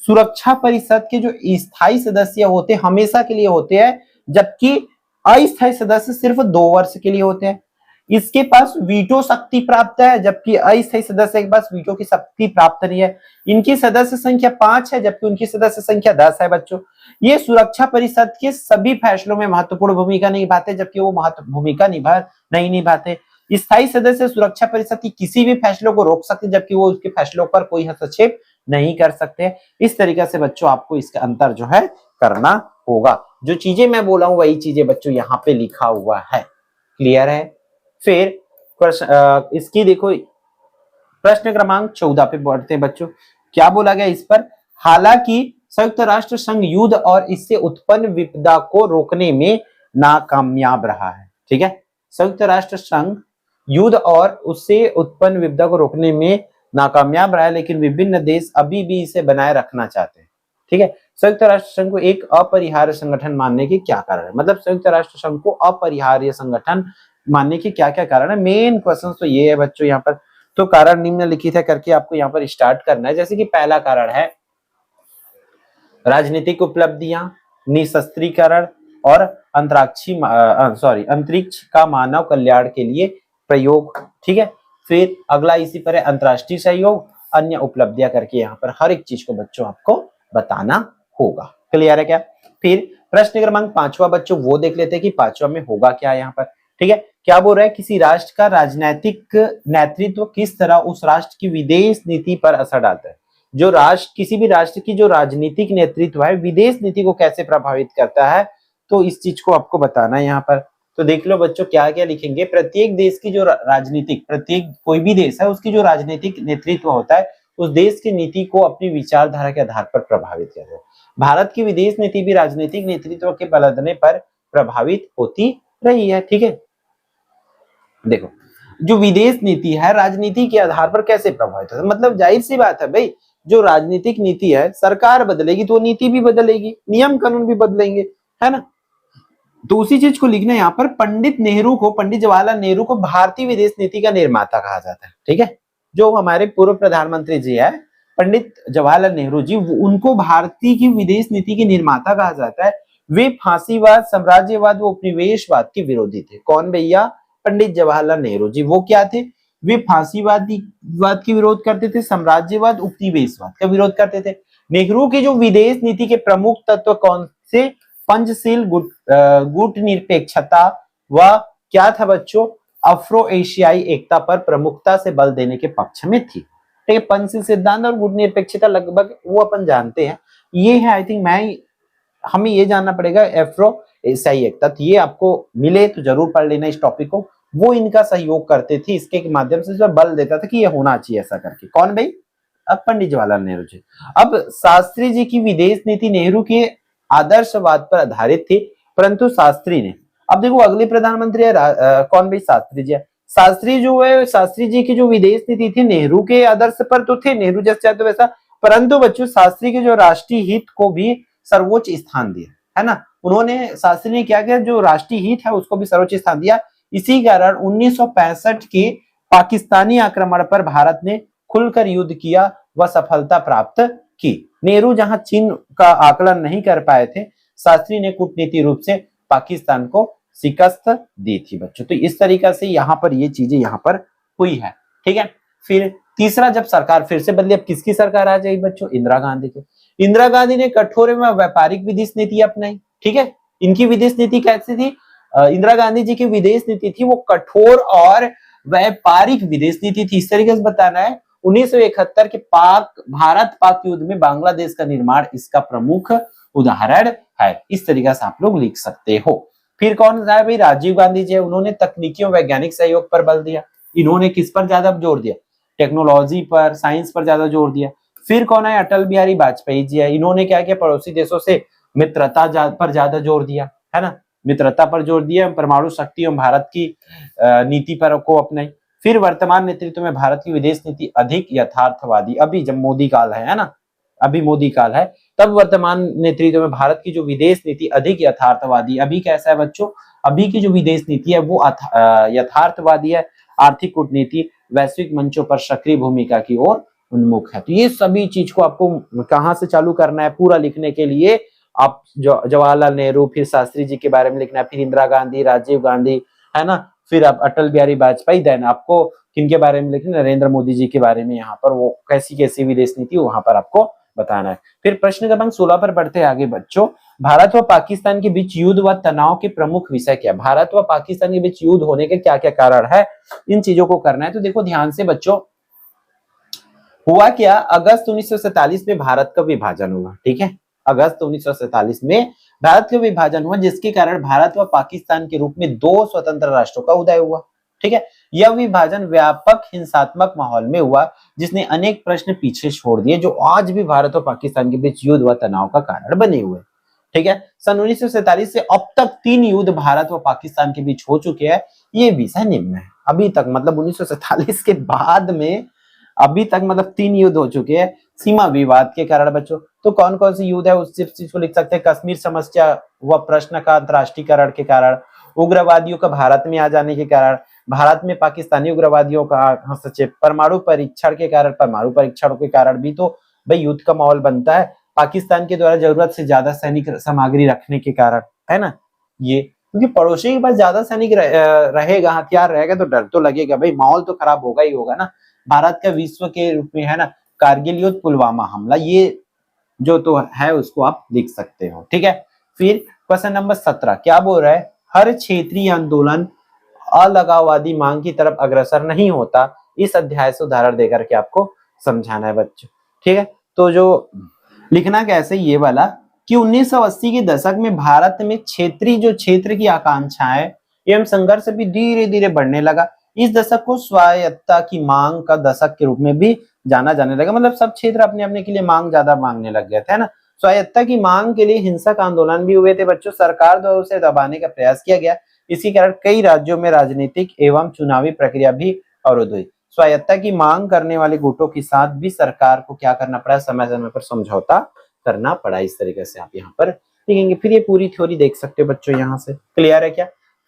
सुरक्षा परिषद के जो स्थायी सदस्य होते हैं हमेशा के लिए होते हैं, जबकि अस्थायी सदस्य सिर्फ 2 वर्ष के लिए होते हैं। इसके पास वीटो शक्ति प्राप्त है, जबकि अस्थायी सदस्य के पास वीटो की शक्ति प्राप्त नहीं है। इनकी सदस्य संख्या 5 है, जबकि उनकी सदस्य संख्या 10 है बच्चों। ये सुरक्षा परिषद के सभी फैसलों में महत्वपूर्ण भूमिका निभाते, जबकि वो महत्वपूर्ण भूमिका नहीं निभाते। स्थायी सदस्य सुरक्षा परिषद की किसी भी फैसलों को रोक सकते, जबकि वो उसके फैसलों पर कोई हस्तक्षेप नहीं कर सकते। इस तरीके से बच्चों आपको इसका अंतर जो है करना होगा। जो चीजें मैं बोला हूं वही चीजें बच्चों यहाँ पे लिखा हुआ है, क्लियर है। फिर इसकी देखो प्रश्न क्रमांक 14 पे बढ़ते हैं बच्चों। क्या बोला गया इस पर, हालांकि संयुक्त राष्ट्र संघ युद्ध और इससे उत्पन्न विपदा को रोकने में नाकामयाब रहा है, ठीक है। संयुक्त राष्ट्र संघ युद्ध और उससे उत्पन्न विपदा को रोकने में नाकामयाब रहा है, लेकिन विभिन्न देश अभी भी इसे बनाए रखना चाहते हैं, ठीक है। संयुक्त राष्ट्र संघ को एक अपरिहार्य संगठन मानने के क्या कारण है, मतलब संयुक्त राष्ट्र संघ को अपरिहार्य संगठन मानने के क्या क्या कारण है। मेन क्वेश्चन तो ये है बच्चों यहाँ पर। तो कारण निम्नलिखित है करके आपको यहाँ पर स्टार्ट करना है। जैसे कि पहला कारण है राजनीतिक उपलब्धियां, निशस्त्रीकरण और अंतरिक्ष का मानव कल्याण के लिए प्रयोग, ठीक है। फिर अगला इसी पर है अंतरराष्ट्रीय सहयोग, अन्य उपलब्धियां करके यहाँ पर हर एक चीज को बच्चों आपको बताना होगा, क्लियर है क्या। फिर प्रश्न क्रमांक 5वां बच्चों वो देख लेते हैं कि 5वां में होगा क्या यहाँ पर, ठीक है। क्या बोल रहा है, किसी राष्ट्र का राजनीतिक नेतृत्व किस तरह उस राष्ट्र की विदेश नीति पर असर डालता है। जो राष्ट्र, किसी भी राष्ट्र की जो राजनीतिक नेतृत्व है विदेश नीति को कैसे प्रभावित करता है, तो इस चीज को आपको बताना है यहाँ पर। तो देख लो बच्चों क्या क्या लिखेंगे। प्रत्येक देश की जो राजनीतिक, प्रत्येक कोई भी देश है उसकी जो राजनीतिक नेतृत्व होता है उस देश की नीति को अपनी विचारधारा के आधार पर प्रभावित करता है। भारत की विदेश नीति भी राजनीतिक नेतृत्व के बदलने पर प्रभावित होती रही है, ठीक है। देखो जो विदेश नीति है राजनीति के आधार पर कैसे प्रभावित होता है, मतलब जाहिर सी बात है भाई, जो राजनीतिक नीति है सरकार बदलेगी तो नीति भी बदलेगी, नियम कानून भी बदलेंगे, है ना। तो उसी चीज को लिखना है यहाँ पर। पंडित जवाहरलाल नेहरू को भारतीय विदेश नीति का निर्माता कहा जाता है, ठीक है। जो हमारे पूर्व प्रधानमंत्री जी है पंडित जवाहरलाल नेहरू जी, उनको भारतीय की विदेश नीति के निर्माता कहा जाता है। वे फांसीवाद, साम्राज्यवाद व उपनिवेशवाद के विरोधी थे। कौन भैया, पंडित जवाहरलाल नेहरू जी। वो क्या थे, वे फांसीवाद की विरोध करते थे, साम्राज्यवाद, उपनिवेशवाद का विरोध करते थे। नेहरू की जो विदेश नीति के प्रमुख तत्व कौन से, पंचशील, गुट निरपेक्षता व क्या था बच्चों, अफ्रो एशियाई एकता पर प्रमुखता से बल देने के पक्ष में थी, ठीक है। पंचशील सिद्धांत और गुट निरपेक्षता लगभग वो अपन जानते हैं। ये है आई थिंक हमें ये जानना पड़ेगा अफ्रो एशियाई एकता, तो ये आपको मिले तो जरूर पढ़ लेना इस टॉपिक को। वो इनका सहयोग करते थे, इसके माध्यम से बल देता था कि ये होना चाहिए ऐसा करके। कौन भाई, अब पंडित जवाहरलाल नेहरू जी। अब शास्त्री जी की विदेश नीति नेहरू के आदर्शवाद पर आधारित थी, परंतु शास्त्री ने, अब देखो अगले प्रधानमंत्री है कौन भाई, शास्त्री जी है। शास्त्री जो है, शास्त्री जी की जो विदेश नीति थी नेहरू के आदर्श पर तो थे, नेहरू जैसे चाहते वैसा, परंतु बच्चों शास्त्री के जो राष्ट्रीय हित को भी सर्वोच्च स्थान दिया, है ना। उन्होंने, शास्त्री ने क्या किया, जो राष्ट्रीय हित है उसको भी सर्वोच्च स्थान दिया। इसी कारण 1965 के पाकिस्तानी आक्रमण पर भारत ने खुलकर युद्ध किया व सफलता प्राप्त की। नेहरू जहां चीन का आकलन नहीं कर पाए थे, शास्त्री ने कूटनीति रूप से पाकिस्तान को शिकस्त दी थी बच्चों। तो इस तरीका से यहाँ पर ये चीजें यहाँ पर हुई है, ठीक है। फिर तीसरा, जब सरकार फिर से बदली, अब किसकी सरकार आ जाएगी बच्चों, इंदिरा गांधी की। इंदिरा गांधी ने कठोर एवं व्यापारिक विदेश नीति अपनाई, ठीक है। इनकी विदेश नीति कैसी थी, इंदिरा गांधी जी की विदेश नीति थी वो कठोर और व्यापारिक विदेश नीति थी। इस तरीके से बताना है, 1971 के भारत पाक युद्ध में बांग्लादेश का निर्माण इसका प्रमुख उदाहरण है। इस तरीके से आप लोग लिख सकते हो। फिर कौन सा है भाई, राजीव गांधी जी है, उन्होंने तकनीकी और वैज्ञानिक सहयोग पर बल दिया। इन्होंने किस पर ज्यादा जोर दिया, टेक्नोलॉजी पर, साइंस पर ज्यादा जोर दिया। फिर कौन है, अटल बिहारी वाजपेयी जी है, इन्होंने क्या किया, पड़ोसी देशों से मित्रता पर ज्यादा जोर दिया, है ना, मित्रता पर जोर दिया, परमाणु शक्ति एवं भारत की नीति पर को अपनाई। फिर वर्तमान नेतृत्व में भारत की विदेश नीति अधिक यथार्थवादी, अभी जब मोदी काल है ना, अभी मोदी काल है, तब वर्तमान नेतृत्व में भारत की जो विदेश नीति अधिक यथार्थवादी, अभी कैसा है बच्चों, अभी की जो विदेश नीति है वो यथार्थवादी है, आर्थिक कूटनीति, वैश्विक मंचों पर सक्रिय भूमिका की ओर उन्मुख है। तो ये सभी चीज को आपको कहां से चालू करना है, पूरा लिखने के लिए आप जवाहरलाल नेहरू, फिर शास्त्री जी के बारे में लिखना है, फिर इंदिरा गांधी, राजीव गांधी, है ना, फिर आप अटल बिहारी वाजपेयी, देन आपको किनके बारे में लिखना, नरेंद्र मोदी जी के बारे में, यहाँ पर वो कैसी कैसी विदेश नीति वहां पर आपको बताना है। फिर प्रश्न क्रमांक 16 पर बढ़ते आगे बच्चों, भारत व पाकिस्तान के बीच युद्ध व तनाव के प्रमुख विषय क्या, भारत व पाकिस्तान के बीच युद्ध होने के क्या क्या कारण है, इन चीजों को करना है। तो देखो ध्यान से बच्चों, हुआ क्या, अगस्त 1947 में भारत का विभाजन हुआ, ठीक है, अगस्त 1947 में भारत का विभाजन हुआ, जिसके कारण भारत व पाकिस्तान के रूप में दो स्वतंत्र राष्ट्रों का उदय हुआ, ठीक है। यह विभाजन व्यापक हिंसात्मक माहौल में हुआ, जिसने अनेक प्रश्न पीछे छोड़ दिए, जो आज भी भारत और पाकिस्तान के बीच युद्ध व तनाव का कारण बने हुए, ठीक है। सन 1947 से अब तक 3 युद्ध भारत व पाकिस्तान के बीच हो चुके हैं। ये विषय निम्न है, अभी तक मतलब 1947 के बाद में अभी तक मतलब 3 युद्ध हो चुके हैं सीमा विवाद के कारण बच्चों। तो कौन कौन से युद्ध है उस चीज को लिख सकते हैं, कश्मीर समस्या व प्रश्न का अंतरराष्ट्रीयकरण के कारण, उग्रवादियों का भारत में आ जाने के कारण, भारत में पाकिस्तानी उग्रवादियों का हस्तक्षेप, परमाणु परीक्षण के कारण, परमाणु परीक्षण के कारण भी तो भाई युद्ध का माहौल बनता है, पाकिस्तान के द्वारा जरूरत से ज्यादा सैनिक सामग्री रखने के कारण, है ना, ये क्योंकि पड़ोसी के पास ज्यादा सैनिक रहेगा, हथियार रहेगा तो डर तो लगेगा भाई, माहौल तो खराब होगा ही होगा ना। भारत का विश्व के रूप में, है ना, कारगिल युद्ध, पुलवामा हमला, ये जो तो है उसको आप लिख सकते हो, ठीक है। फिर क्वेश्चन नंबर 17 क्या बोल रहा है, हर क्षेत्रीय आंदोलन अलगाववादी मांग की तरफ अग्रसर नहीं होता, इस अध्याय से उदाहरण देकर के आपको समझाना है बच्चों, ठीक है। तो जो लिखना कैसे, ये वाला कि 1980 के दशक में भारत में क्षेत्र की आकांक्षाएं एवं संघर्ष भी धीरे धीरे बढ़ने लगा। इस दशक को स्वायत्तता की मांग का दशक के रूप में भी जाना जाने लगा, मतलब सब क्षेत्र अपने अपने के लिए मांग ज्यादा मांगने लग गए थे, है ना। स्वायत्तता की मांग के लिए हिंसक आंदोलन भी हुए थे बच्चों, सरकार द्वारा उसे दबाने का प्रयास किया गया। इसी कारण कई राज्यों में राजनीतिक एवं चुनावी प्रक्रिया भी अवरुद्ध हुई। स्वायत्तता की मांग करने वाले गुटों के साथ भी सरकार को क्या करना पड़ा, समय समय पर समझौता करना पड़ा। इस तरीके से आप यहाँ पर लिखेंगे। फिर ये पूरी थ्योरी देख सकते हो बच्चों, यहाँ से क्लियर है क्या।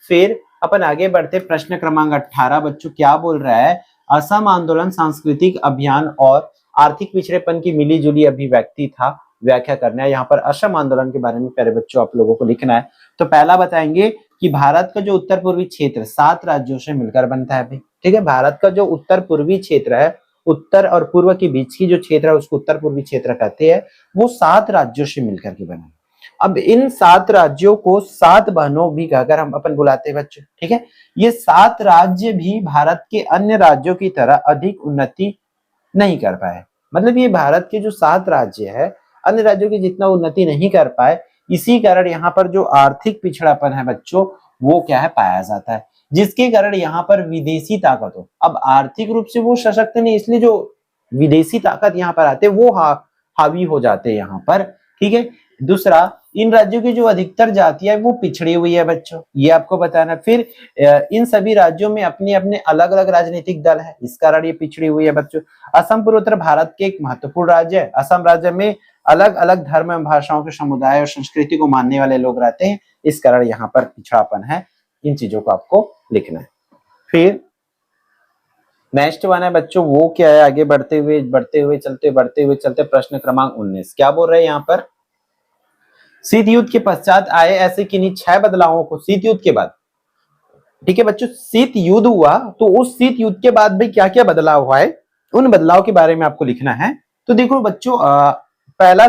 फिर अपन आगे बढ़ते, प्रश्न क्रमांक 18 बच्चों क्या बोल रहा है, असम आंदोलन सांस्कृतिक अभियान और आर्थिक पिछड़ेपन की मिली जुली अभिव्यक्ति था, व्याख्या करना है। यहाँ पर असम आंदोलन के बारे में प्यारे बच्चों आप लोगों को लिखना है। तो पहला बताएंगे कि भारत का जो उत्तर पूर्वी क्षेत्र 7 राज्यों से मिलकर बनता है, ठीक है। भारत का जो उत्तर पूर्वी क्षेत्र है, उत्तर और पूर्व के बीच की जो क्षेत्र है उसको उत्तर पूर्वी क्षेत्र कहते हैं, वो 7 राज्यों से मिलकर के बना है। अब इन 7 राज्यों को 7 बहनों भी कहकर हम अपन बुलाते हैं बच्चों, ठीक है। ये 7 राज्य भी भारत के अन्य राज्यों की तरह अधिक उन्नति नहीं कर पाए, मतलब ये भारत के जो 7 राज्य है अन्य राज्यों की जितना उन्नति नहीं कर पाए, इसी कारण यहाँ पर जो आर्थिक पिछड़ापन है बच्चों वो क्या है पाया जाता है, जिसके कारण यहाँ पर विदेशी ताकत हो। अब आर्थिक रूप से वो सशक्त नहीं, इसलिए जो विदेशी ताकत यहाँ पर आते वो हावी हो जाते हैं यहाँ पर, ठीक है। दूसरा, इन राज्यों की जो अधिकतर जातियां वो पिछड़ी हुई है बच्चों, ये आपको बताना। फिर इन सभी राज्यों में अपने अपने अलग अलग राजनीतिक दल है, इस कारण ये पिछड़ी हुई है बच्चों। असम पूर्वोत्तर भारत के एक महत्वपूर्ण राज्य है। असम राज्य में अलग अलग धर्म एवं भाषाओं के समुदाय और संस्कृति को मानने वाले लोग रहते हैं, इस कारण यहाँ पर पिछड़ापन है। इन चीजों को आपको लिखना है। फिर नेक्स्ट वन है बच्चों, वो क्या है, आगे बढ़ते हुए चलते प्रश्न क्रमांक 19 क्या बोल रहे हैं यहाँ पर, शीत युद्ध के पश्चात आए ऐसे किन्हीं 6 बदलावों को, शीत युद्ध के बाद, ठीक है बच्चों, शीत युद्ध हुआ तो उस शीत युद्ध के बाद भाई क्या क्या बदलाव हुआ है, उन बदलाव के बारे में आपको लिखना है। तो देखो बच्चों, पहला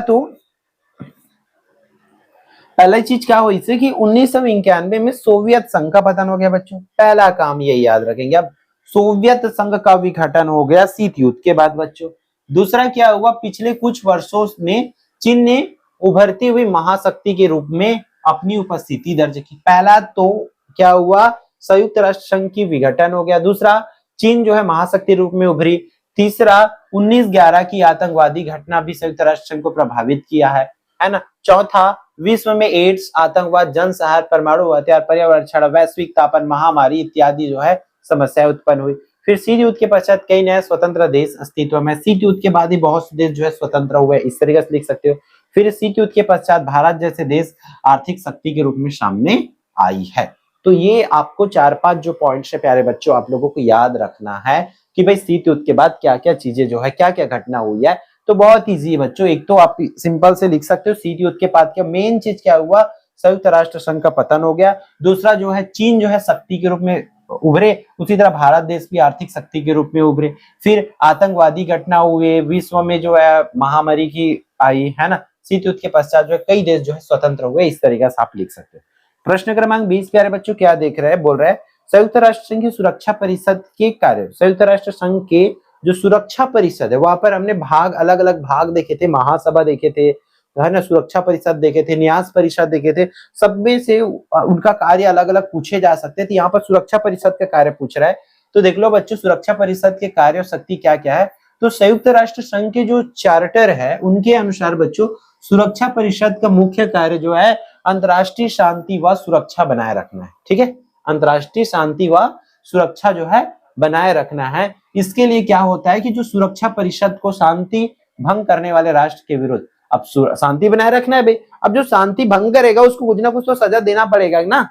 चीज क्या हुई थी कि 1991 में सोवियत संघ का पतन हो गया बच्चों, पहला काम यही याद रखेंगे अब, सोवियत संघ का विघटन हो गया शीत युद्ध के बाद बच्चों। दूसरा क्या हुआ, पिछले कुछ वर्षों में चीन ने उभरती हुई महाशक्ति के रूप में अपनी उपस्थिति दर्ज की। पहला तो क्या हुआ, संयुक्त राष्ट्र संघ की विघटन हो गया। दूसरा, चीन जो है महाशक्ति रूप में उभरी। तीसरा, 1911 की आतंकवादी घटना भी संयुक्त राष्ट्र संघ को प्रभावित किया है ना। चौथा, विश्व में एड्स, आतंकवाद, जनसंहार, परमाणु हथियार, पर्यावरण क्षरण, वैश्विक तापन, महामारी इत्यादि जो है समस्याएं उत्पन्न हुई। फिर शीत युद्ध के पश्चात कई नए स्वतंत्र देश अस्तित्व में, शीत युद्ध के बाद ही बहुत से देश जो है स्वतंत्र हुए, इस तरीके से लिख सकते हो। फिर शीत युद्ध के पश्चात भारत जैसे देश आर्थिक शक्ति के रूप में सामने आई है। तो ये आपको 4-5 जो पॉइंट्स है प्यारे बच्चों, आप लोगों को याद रखना है कि भाई शीत युद्ध के बाद क्या क्या चीजें जो है, क्या क्या घटना हुई है। तो बहुत इजी है बच्चों, एक तो आप सिंपल से लिख सकते हो शीत युद्ध के बाद क्या मेन चीज क्या हुआ, संयुक्त राष्ट्र संघ का पतन हो गया। दूसरा जो है, चीन जो है शक्ति के रूप में उभरे, उसी तरह भारत देश भी आर्थिक शक्ति के रूप में उभरे। फिर आतंकवादी घटना हुए, विश्व में जो है महामारी की आई है ना। शीत युद्ध के पश्चात जो है कई देश जो है स्वतंत्र हुए, इस तरीके से आप लिख सकते हो। प्रश्न क्रमांक 20 प्यारे बच्चों क्या देख रहे हैं, बोल रहे हैं संयुक्त राष्ट्र संघ की सुरक्षा परिषद के कार्य, संयुक्त राष्ट्र संघ के जो सुरक्षा परिषद है वहां पर हमने भाग, अलग अलग भाग देखे थे, महासभा देखे थे, है ना, सुरक्षा परिषद देखे थे, न्यास परिषद देखे थे, सब में से उनका कार्य अलग अलग पूछे जा सकते थे। यहाँ पर सुरक्षा परिषद का कार्य पूछ रहा है, तो देख लो बच्चों सुरक्षा परिषद के कार्य और शक्ति क्या क्या है। तो संयुक्त राष्ट्र संघ के जो चार्टर है उनके अनुसार बच्चों सुरक्षा परिषद का मुख्य कार्य जो है अंतर्राष्ट्रीय शांति व सुरक्षा बनाए रखना है, ठीक है, अंतर्राष्ट्रीय शांति व सुरक्षा जो है बनाए रखना है। इसके लिए क्या होता है कि जो सुरक्षा परिषद को शांति भंग करने वाले राष्ट्र के विरुद्ध, अब शांति बनाए रखना है भाई, अब जो शांति भंग करेगा उसको कुछ ना कुछ तो सजा देना पड़ेगा ना।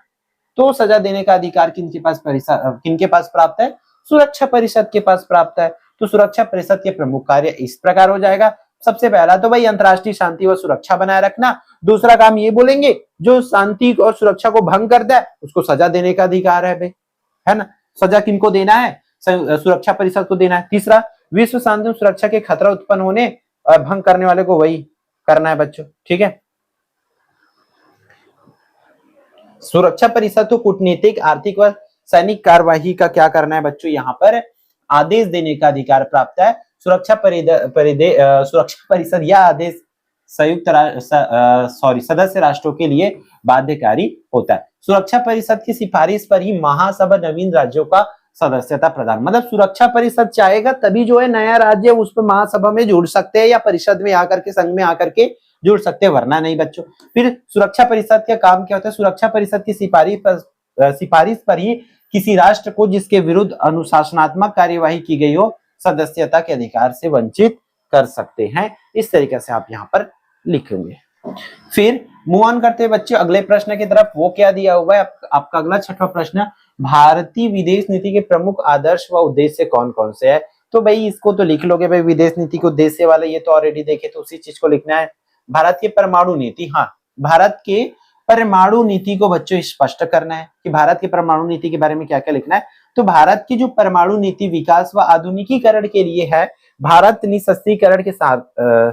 तो सजा देने का अधिकार किनके पास प्राप्त है, सुरक्षा परिषद के पास प्राप्त है। तो सुरक्षा परिषद के प्रमुख कार्य इस प्रकार हो जाएगा। सबसे पहला तो भाई अंतर्राष्ट्रीय शांति व सुरक्षा बनाए रखना। दूसरा काम ये बोलेंगे जो शांति और सुरक्षा को भंग करता है उसको सजा देने का अधिकार है भाई, है ना। सजा किनको देना है, सुरक्षा परिषद को देना है। तीसरा, विश्व शांति और सुरक्षा के खतरा उत्पन्न होने और भंग करने वाले को वही करना है बच्चों, ठीक है। सुरक्षा परिषद को कूटनीतिक, आर्थिक व सैनिक कार्यवाही का क्या करना है बच्चों, यहाँ पर आदेश देने का अधिकार प्राप्त है। सुरक्षा परिषद यह आदेश सदस्य राष्ट्रों के लिए बाध्यकारी होता है। सुरक्षा परिषद की सिफारिश पर ही महासभा नवीन राज्यों का सदस्यता प्रदान, मतलब सुरक्षा परिषद चाहेगा तभी जो है नया राज्य उस पर महासभा में जुड़ सकते हैं या परिषद में आकर के, संघ में आकर के जुड़ सकते हैं, वरना नहीं बच्चों। फिर सुरक्षा परिषद का काम क्या होता है, सुरक्षा परिषद की सिफारिश पर ही किसी राष्ट्र को जिसके विरुद्ध अनुशासनात्मक कार्यवाही की गई हो सदस्यता के अधिकार से वंचित कर सकते हैं। इस तरीके से आप यहाँ पर लिखेंगे। फिर मूव ऑन करते हैं बच्चे अगले प्रश्न की तरफ। वो क्या दिया हुआ है आपका अगला 6वां प्रश्न, भारतीय विदेश नीति के प्रमुख आदर्श व उद्देश्य कौन कौन से है। तो भाई इसको तो लिख लोगे भाई, विदेश नीति के उद्देश्य वाले ये तो ऑलरेडी देखे, तो उसी चीज को लिखना है। भारत की परमाणु नीति, हाँ भारत के परमाणु नीति को बच्चों स्पष्ट करना है कि भारत की परमाणु नीति के बारे में क्या क्या लिखना है। तो भारत की जो परमाणु नीति विकास व आधुनिकीकरण के लिए है, भारत निशस्त्रीकरण के साथ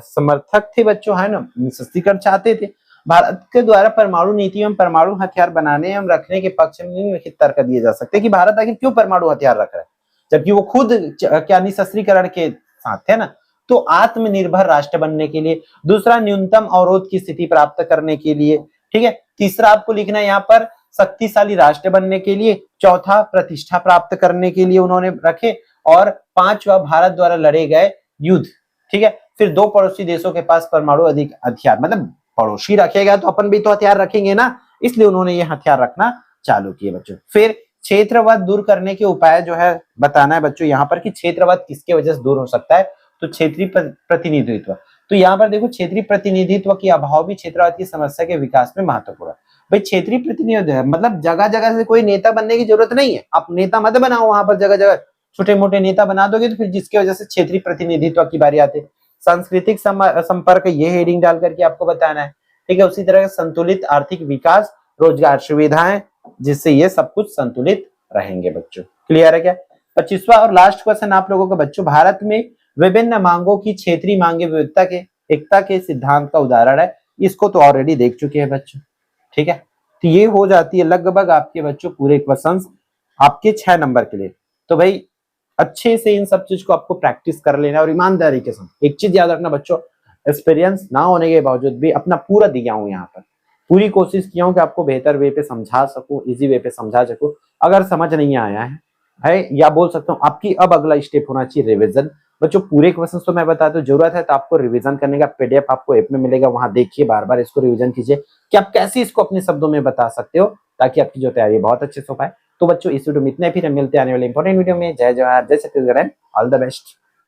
समर्थक थे बच्चों, है ना, निशस्त्रीकरण चाहते थे। भारत के द्वारा परमाणु नीति एवं परमाणु हथियार बनाने एवं रखने के पक्ष में निम्नलिखित तर्क दिए जा सकते हैं कि भारत आखिर क्यों परमाणु हथियार रख रहा है, जबकि वो खुद क्या निशस्त्रीकरण के साथ है ना। तो आत्मनिर्भर राष्ट्र बनने के लिए। दूसरा, न्यूनतम अवरोध की स्थिति प्राप्त करने के लिए, ठीक है। तीसरा आपको लिखना है यहाँ पर शक्तिशाली राष्ट्र बनने के लिए। चौथा, प्रतिष्ठा प्राप्त करने के लिए उन्होंने रखे। और 5वां, भारत द्वारा लड़े गए युद्ध, ठीक है। फिर 2 पड़ोसी देशों के पास परमाणु हथियार, मतलब पड़ोसी रखेगा तो अपन भी तो हथियार रखेंगे ना, इसलिए उन्होंने ये हथियार रखना चालू किए बच्चों। फिर क्षेत्रवाद दूर करने के उपाय जो है बताना है बच्चों यहाँ पर कि क्षेत्रवाद किसके वजह से दूर हो सकता है, तो क्षेत्रीय प्रतिनिधित्व। तो यहाँ पर देखो क्षेत्रीय प्रतिनिधित्व की अभाव भी क्षेत्रवाद की समस्या के विकास में महत्वपूर्ण है। भाई क्षेत्रीय प्रतिनिधित्व मतलब जगह जगह से कोई नेता बनने की जरूरत नहीं है, आप नेता मत बनाओ वहां पर, जगह जगह छोटे मोटे नेता बना दोगे तो फिर जिसकी वजह से क्षेत्रीय प्रतिनिधित्व की बारी आती है। सांस्कृतिक संपर्क ये हेडिंग डाल करके आपको बताना है, ठीक है। उसी तरह संतुलित आर्थिक विकास, रोजगार सुविधाएं, जिससे ये सब कुछ संतुलित रहेंगे बच्चों। क्लियर है क्या? 25वां और लास्ट क्वेश्चन आप लोगों का बच्चों, भारत में विभिन्न मांगों की क्षेत्रीय मांगे विविधता के एकता के सिद्धांत का उदाहरण है। इसको तो ऑलरेडी देख चुके हैं बच्चों, ठीक है। तो ये हो जाती है लगभग आपके बच्चों पूरे क्वेश्चंस आपके 6 नंबर के लिए। तो भाई अच्छे से इन सब चीज को आपको प्रैक्टिस कर लेना और ईमानदारी के साथ। एक चीज याद रखना बच्चों, एक्सपीरियंस ना होने के बावजूद भी अपना पूरा दिया हूं यहाँ पर, पूरी कोशिश किया हूं कि आपको बेहतर वे पे समझा सकूं, इजी वे पे समझा सकूं। अगर समझ नहीं आया है या बोल सकता हूँ आपकी अब अगला स्टेप होना चाहिए रिविजन बच्चों। पूरे क्वेश्चन तो मैं बता दूं, जरूरत है तो आपको रिवीजन करने का पीडीएफ आपको ऐप में मिलेगा, वहां देखिए, बार बार इसको रिवीजन कीजिए कि आप कैसे इसको अपने शब्दों में बता सकते हो, ताकि आपकी जो तैयारी बहुत अच्छे से हो पाए। तो बच्चों इस वीडियो में इतने, फिर हम मिलते हैं आने वाले इंपॉर्टेंट वीडियो में। जय जवाहर, जय छत्तीसगढ़, ऑल द बेस्ट।